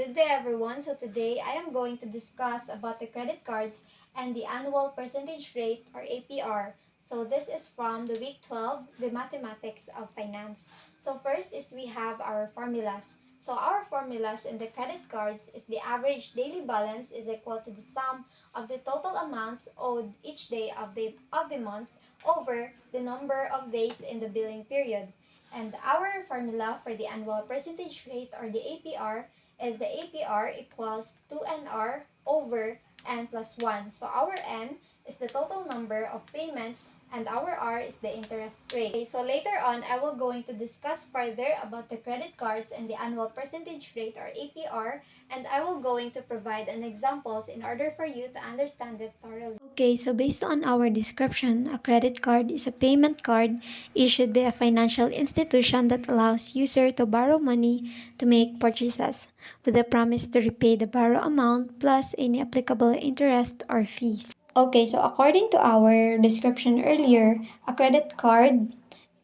Good day everyone. So today I am going to discuss about the credit cards and the annual percentage rate or APR. So this is from the week 12, the mathematics of finance. So first is we have our formulas. So our formulas in the credit cards is the average daily balance is equal to the sum of the total amounts owed each day of the month over the number of days in the billing period. And our formula for the annual percentage rate or the APR is the APR equals 2NR over N plus 1. So our N is the total number of payments and our R is the interest rate. Okay, so later on, I will going to discuss further about the credit cards and the annual percentage rate or APR, and I will going to provide an examples in order for you to understand it thoroughly. Okay, so based on our description, a credit card is a payment card issued by a financial institution that allows user to borrow money to make purchases with a promise to repay the borrow amount plus any applicable interest or fees. Okay, so according to our description earlier, a credit card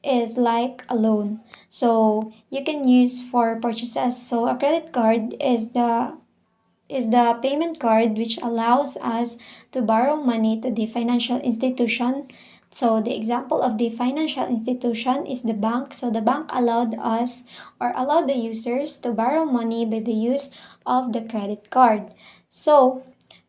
is like a loan. So you can use for purchases. So a credit card is the payment card which allows us to borrow money to the financial institution. So the example of the financial institution is the bank. So the bank allowed us or allowed the users to borrow money by the use of the credit card. So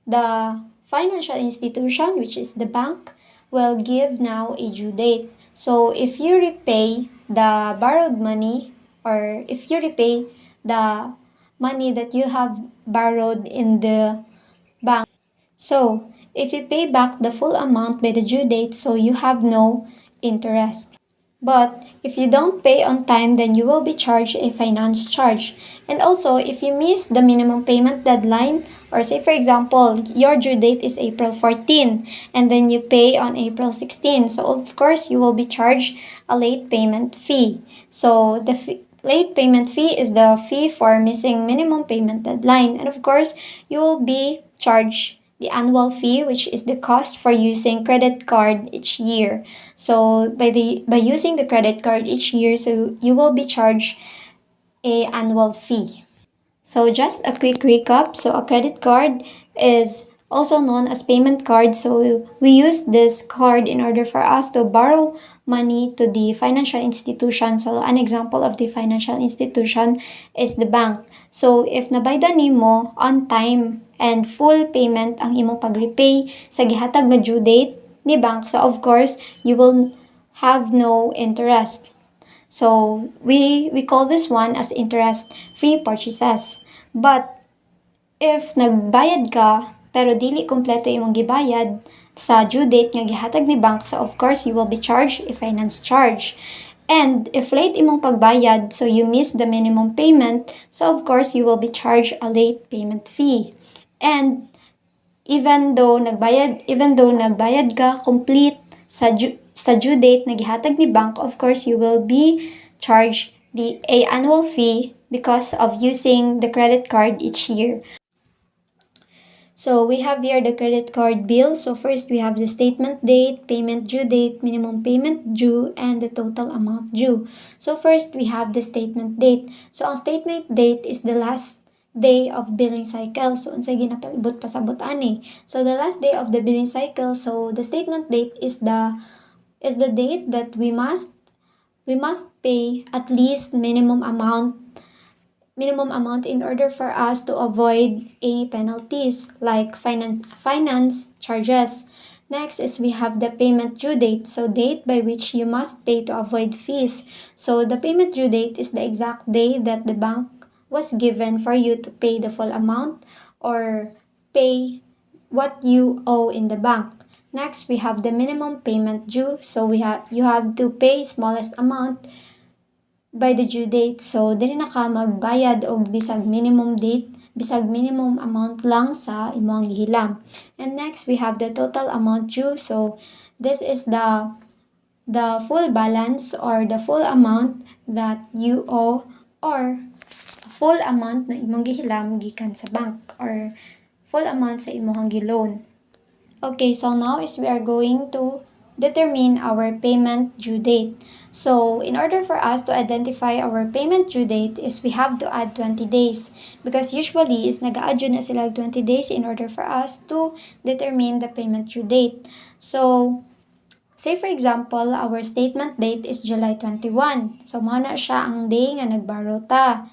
the financial institution, which is the bank, will give now a due date. So if you repay the borrowed money or if you repay the money that you have borrowed in the bank, so if you pay back the full amount by the due date, so you have no interest. But if you don't pay on time, then you will be charged a finance charge. And also, if you miss the minimum payment deadline, or say for example, your due date is April 14, and then you pay on April 16, so of course you will be charged a late payment fee. So the late payment fee is the fee for missing minimum payment deadline. And of course, you will be charged the annual fee, which is the cost for using credit card each year. So by using the credit card each year, so you will be charged a annual fee. So just a quick recap. So a credit card is also known as payment card. So we use this card in order for us to borrow money to the financial institution. So an example of the financial institution is the bank. So if nabaydan nimo on time and full payment ang imong pag-repay sa gihatag nga due date ni bank, so of course you will have no interest. So we call this one as interest-free purchases. But if nagbayad ka pero dili kompleto imong gibayad sa due date nga gihatag ni bank, so of course you will be charged a finance charge. And if late imong pagbayad, so you miss the minimum payment, so of course you will be charged a late payment fee. And even though nagbayad ka complete sa due date na gihatag ni bank, of course you will be charged the annual fee because of using the credit card each year. So we have here the credit card bill. So first we have the statement date, payment due date, minimum payment due, and the total amount due. So first we have the statement date. So ang statement date is the last day of billing cycle. So unsay ginapalibot pasabot ani. So the last day of the billing cycle, so the statement date is the date that we must pay at least minimum amount in order for us to avoid any penalties like finance charges. Next is we have the payment due date. So date by which you must pay to avoid fees. So the payment due date is the exact day that the bank was given for you to pay the full amount or pay what you owe in the bank. Next, we have the minimum payment due. So you have to pay smallest amount by the due date. So, dili na ka magbayad og bisag minimum date, bisag minimum amount lang sa imong gihilam. And next, we have the total amount due. So, this is the full balance or the full amount that you owe or full amount na imong gihilam gikan sa bank or full amount sa imong giloan. Okay, so now is we are going to determine our payment due date. So, in order for us to identify our payment due date is we have to add 20 days because usually is nag-a-add yun na sila 20 days in order for us to determine the payment due date. So, say for example, our statement date is July 21. So, mao na siya ang day nga nagborrow ta.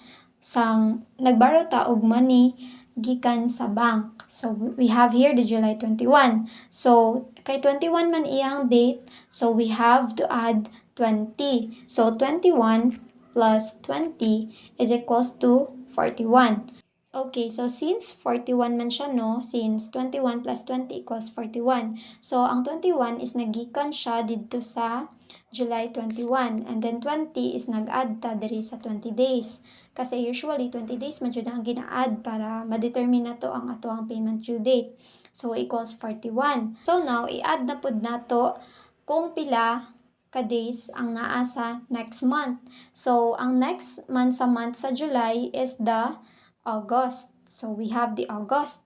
Nagborrow ta og money gikan sa bank. So, we have here the July 21. So, kay 21 man iyang date, so we have to add 20. So, 21 plus 20 is equals to 41. Okay, so since 41 man siya, no? Since 21 plus 20 equals 41. So, ang 21 is nagikan siya dito sa July 21. And then 20 is nag-add ta diri sa 20 days. Kasi usually 20 days man jud ang gina-add para ma-determine na to ang ato ang payment due date. So, equals 41. So, now, i-add na pud nato kung pila ka days ang naa sa next month. So, ang next month sa July is the August. So, we have the August.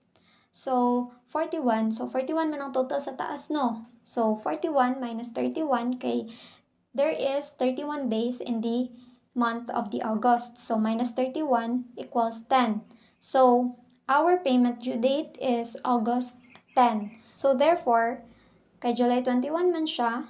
So, 41. So, 41 man ang total sa taas, no? So, 41 minus 31 kay there is 31 days in the month of the August. So, minus 31 equals 10. So, our payment due date is August 10. So, therefore, kay July 21 man siya,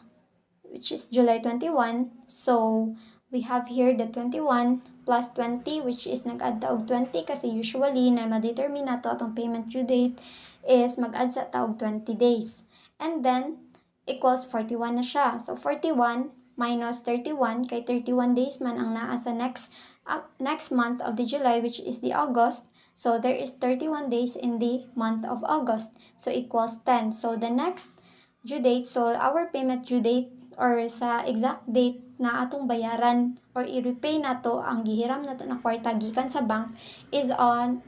which is July 21. So, we have here the 21 plus 20 which is nag-add ta og 20 kasi usually na ma-determine nato atong payment due date is mag-add sa ta og 20 days. And then, equals 41 na siya. So, 41 minus 31 kay 31 days man ang naa sa next month of the July which is the August. So, there is 31 days in the month of August. So, equals 10. So, the next due date, so our payment due date or sa exact date na atong bayaran or i-repay nato ang gihiram nato na kwarta gikan sa bank is on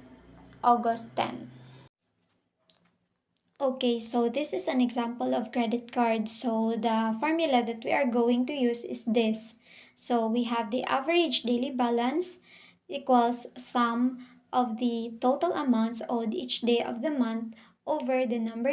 August 10. Okay, so this is an example of credit card. So the formula that we are going to use is this. So we have the average daily balance equals sum of the total amounts owed each day of the month over the number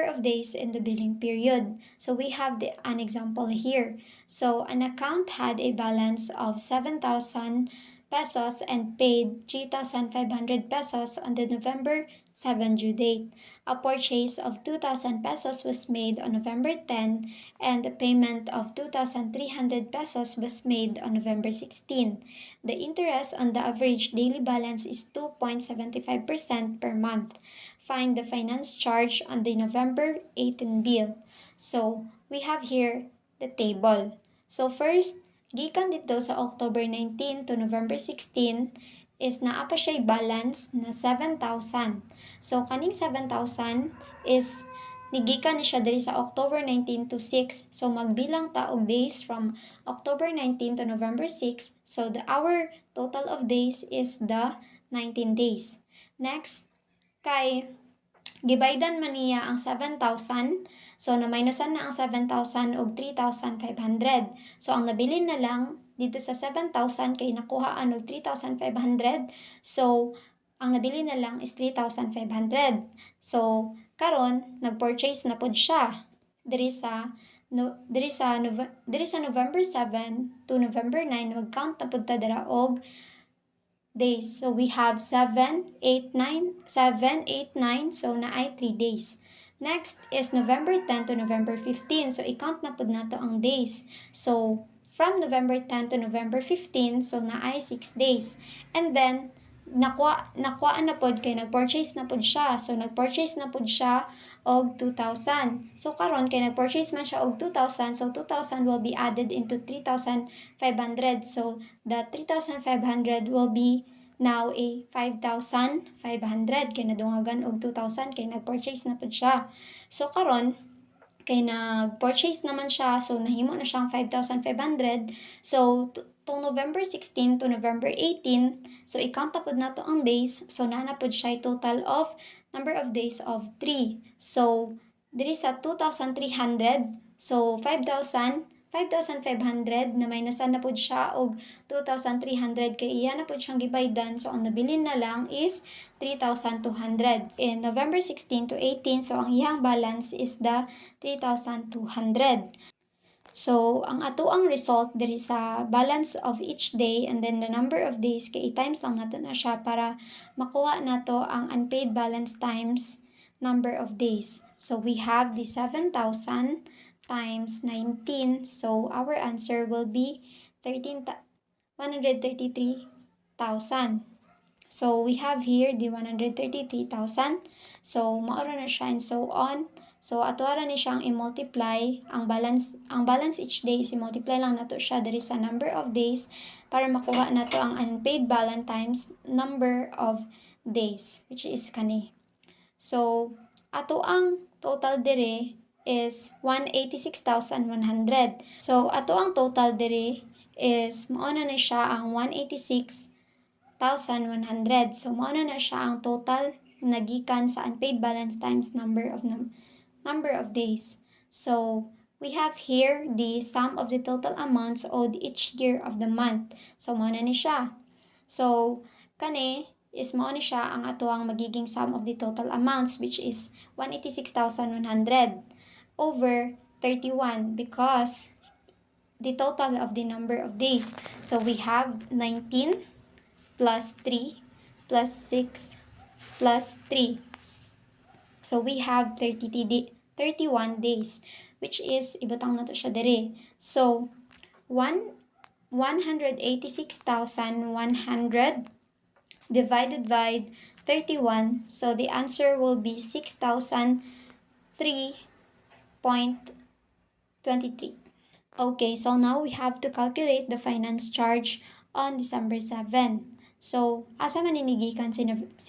of days in the billing period. So we have an example here. So an account had a balance of 7,000 pesos and paid 3,500 pesos on the November 7 due date. A purchase of 2,000 pesos was made on November 10 and a payment of 2,300 pesos was made on November 16. The interest on the average daily balance is 2.75% per month. Find the finance charge on the November 18 bill. So, we have here the table. So, first, gikan dito sa October 19 to November 16 is naa pa siya balance na 7,000. So, kaning 7,000 is nigikan ni siya diri sa October 19 to 6. So, magbilang ta og days from October 19 to November 6. So, our total of days is the 19 days. Next, kay gibaydan man niya ang 7,000. So, na-minusan na ang 7,000 og 3,500. So, ang nabili na lang dito sa 7,000 kay nakuhaan og 3,500. So, ang nabili na lang is 3,500. So, karon nag-purchase na pud siya diri sa November 7 to November 9 mag-count na pud ta dira og days. So, we have 7, 8, 9. So, na ay 3 days. Next is November 10 to November 15. So, i-count na pud nato ang days. So, from November 10 to November 15, so na ay 6 days. And then, nakuha na pod kay nag-purchase na pod siya. So, nag-purchase na pod siya og 2,000. So, karon kay nag-purchase man siya og 2,000. So, 2,000 will be added into 3,500. So, the 3,500 will be now a 5,500 kay nadungagan og 2,000 kay nag-purchase na pod siya. So, karon kay nag-purchase naman siya, so nahimo na siyang 5,500. So, tong November 16 to November 18, so i-count na pod nato ang days. So, naana pod siya total of number of days of 3. So, diri sa 2,300, so 5,500 5,500 na minusan na pud siya og 2,300 kay iya na pud siyang gibaydan, so ang nabilin na lang is 3,200. In November 16 to 18, so ang iyang balance is the 3,200. So ang atoang result diri sa balance of each day and then the number of days kay i-times lang nato na siya para makuha nato ang unpaid balance times number of days. So we have the 7,000 times 19. So our answer will be 133,000. So we have here the 133,000. So maoro na siya and so on. So atuara ni siyang i-multiply ang balance each day is i-multiply lang nato siya diri sa number of days para makuha nato ang unpaid balance times number of days, which is kani. So ato ang total diri is 186,100. So ato ang total diri is mao na siya ang 186,100. So mao na siya ang total nagikan sa unpaid balance times number of days. So we have here the sum of the total amounts owed each year of the month. So mao na ni siya. So kani is mao ni siya ang atuang magiging sum of the total amounts, which is 186,100 over 31 because the total of the number of days. So we have 19 plus 3 plus 6 plus 3. So we have 31 days, which is ibutang nato siya diri. So 186,100 divided by 31. So the answer will be 6,003.23. Okay, so now we have to calculate the finance charge on December 7. So, asa man inigikan si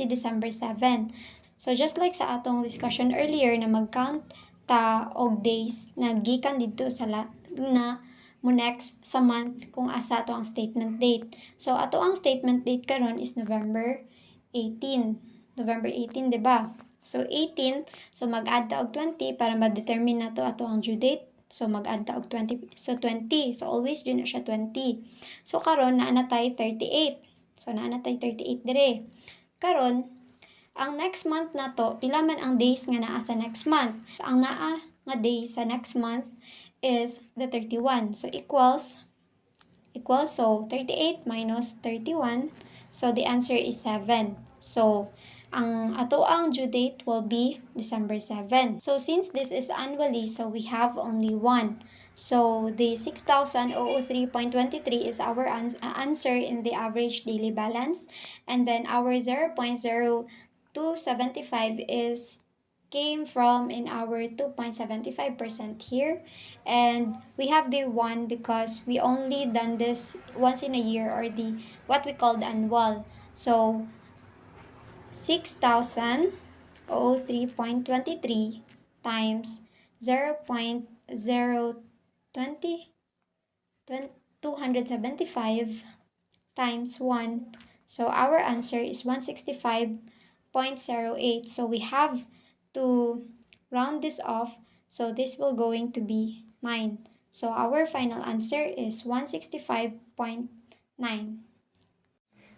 December 7? So, just like sa atong discussion earlier na mag-count ta og days na gikan dito sa na mo next sa month kung asa ato ang statement date. So, ato ang statement date karon is November 18. November 18, di ba? So, 18, so mag-add ta og 20 para ma-determine nato ato ang due date. So, mag-add ta og 20. So, 20. So, always dyan na siya 20. So, karon naa na tayo 38. So, naa na tayo 38 dire. Karon, ang next month na to, pila man ang days nga naa sa next month. Ang naa nga days sa next month is the 31. So, equals, so 38 minus 31. So, the answer is 7. So, ang ato ang due date will be December 7. So, since this is annually, so we have only one. So, the 6,003.23 is our answer in the average daily balance. And then, our 0.0275 came from in our 2.75% here. And we have the 1 because we only done this once in a year, or the what we call the annual. So, 6,003.23 times 0.275 times 1. So our answer is 165.08. So we have to round this off. So this will going to be 9. So our final answer is 165.9.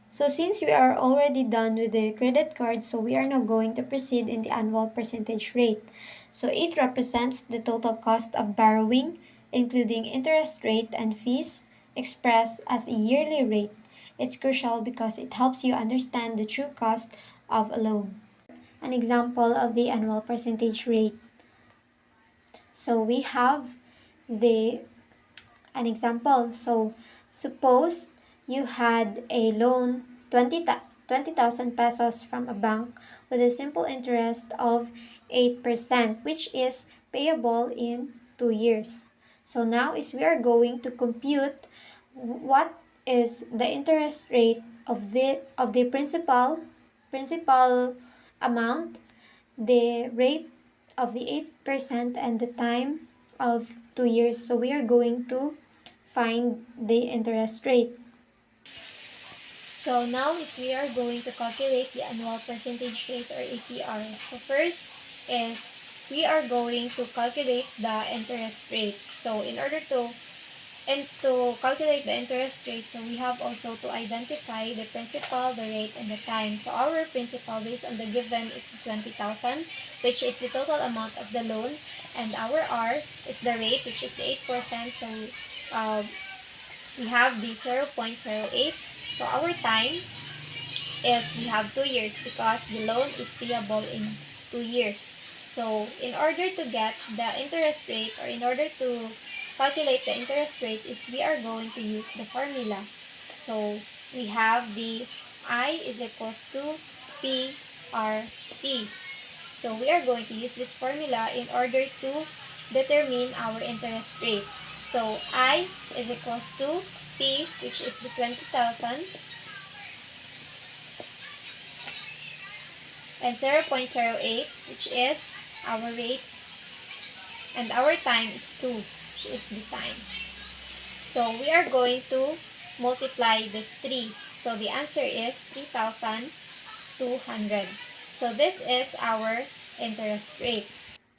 So since we are already done with the credit card, so we are now going to proceed in the annual percentage rate. So it represents the total cost of borrowing, including interest rate and fees, expressed as a yearly rate. It's crucial because it helps you understand the true cost of a loan. An example of the annual percentage rate. So we have an example. So suppose you had a loan 20,000 pesos from a bank with a simple interest of 8%, which is payable in 2 years. So now is we are going to compute what is the interest rate of the principal amount, the rate of the 8%, and the time of 2 years. So we are going to find the interest rate. So now is we are going to calculate the annual percentage rate, or APR. So first is we are going to calculate the interest rate. So in order to And to calculate the interest rate, so we have also to identify the principal, the rate, and the time. So our principal based on the given is 20,000, which is the total amount of the loan. And our R is the rate, which is the 8%. So uh, we have the 0.08. So our time is we have 2 years because the loan is payable in 2 years. So in order to get the interest rate, or in order to calculate the interest rate, is we are going to use the formula. So we have the I is equals to PRT. So we are going to use this formula in order to determine our interest rate. So I is equals to P, which is the 20,000, and 0.08, which is our rate, and our time is 2, which is the time. So we are going to multiply this 3. So the answer is 3,200. So this is our interest rate.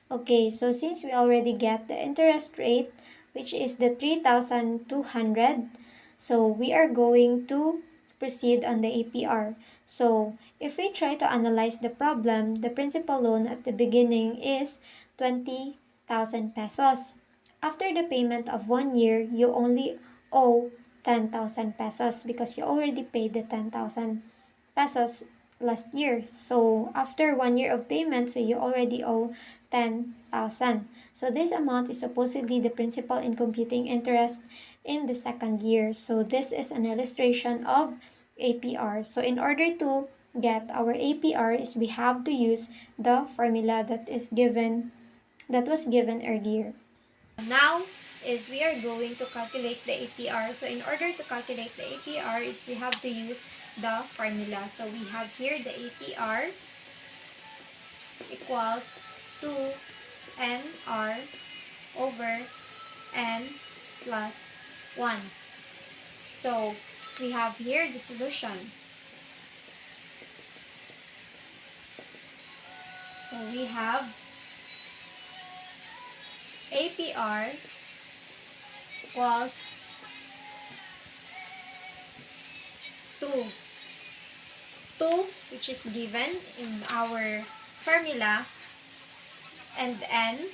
Okay, so since we already get the interest rate, which is the 3,200, so we are going to proceed on the APR. So if we try to analyze the problem, the principal loan at the beginning is 20,000 pesos. After the payment of 1 year, you only owe 10,000 pesos because you already paid the 10,000 pesos last year. So after 1 year of payment, so you already owe 10,000. So this amount is supposedly the principal in computing interest in the second year. So this is an illustration of APR. So in order to get our APR is we have to use the formula that was given earlier. Now is we are going to calculate the APR. So in order to calculate the APR is we have to use the formula. So we have here the APR equals 2NR over N plus 1. So we have here the solution. So we have APR equals 2. 2, which is given in our formula, and N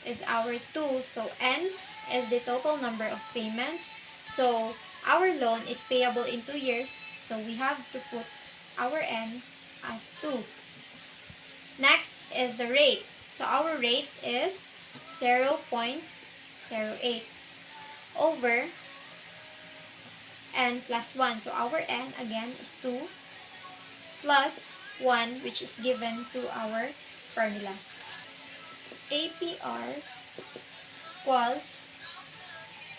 is our 2. So N is the total number of payments. So our loan is payable in 2 years. So we have to put our N as 2. Next is the rate. So our rate is 0.08 over N plus 1. So our N again is 2 plus 1, which is given to our formula. APR equals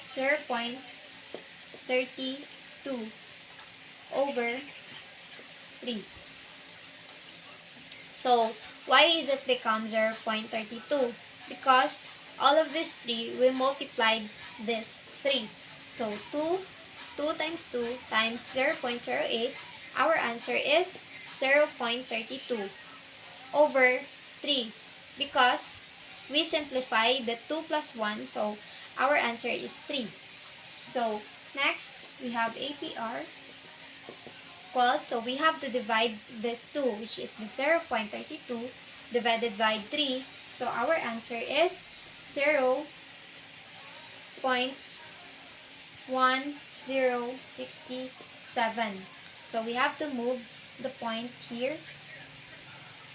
0.32 over 3. So why is it become 0.32? Because all of these 3, we multiplied this 3. So 2 times 2 times 0.08, our answer is 0.32 over 3, because we simplify the 2 plus 1, so our answer is 3. So next, we have APR equals, so we have to divide this 2, which is the 0.32, divided by 3. So our answer is 0.1067. So we have to move the point here,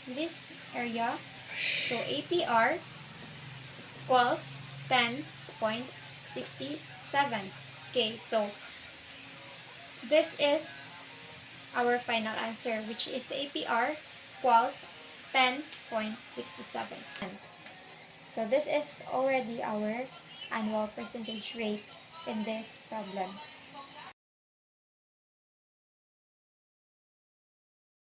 this area. So APR equals 10.67. Okay, so this is our final answer, which is APR equals 10.67. So this is already our annual percentage rate in this problem.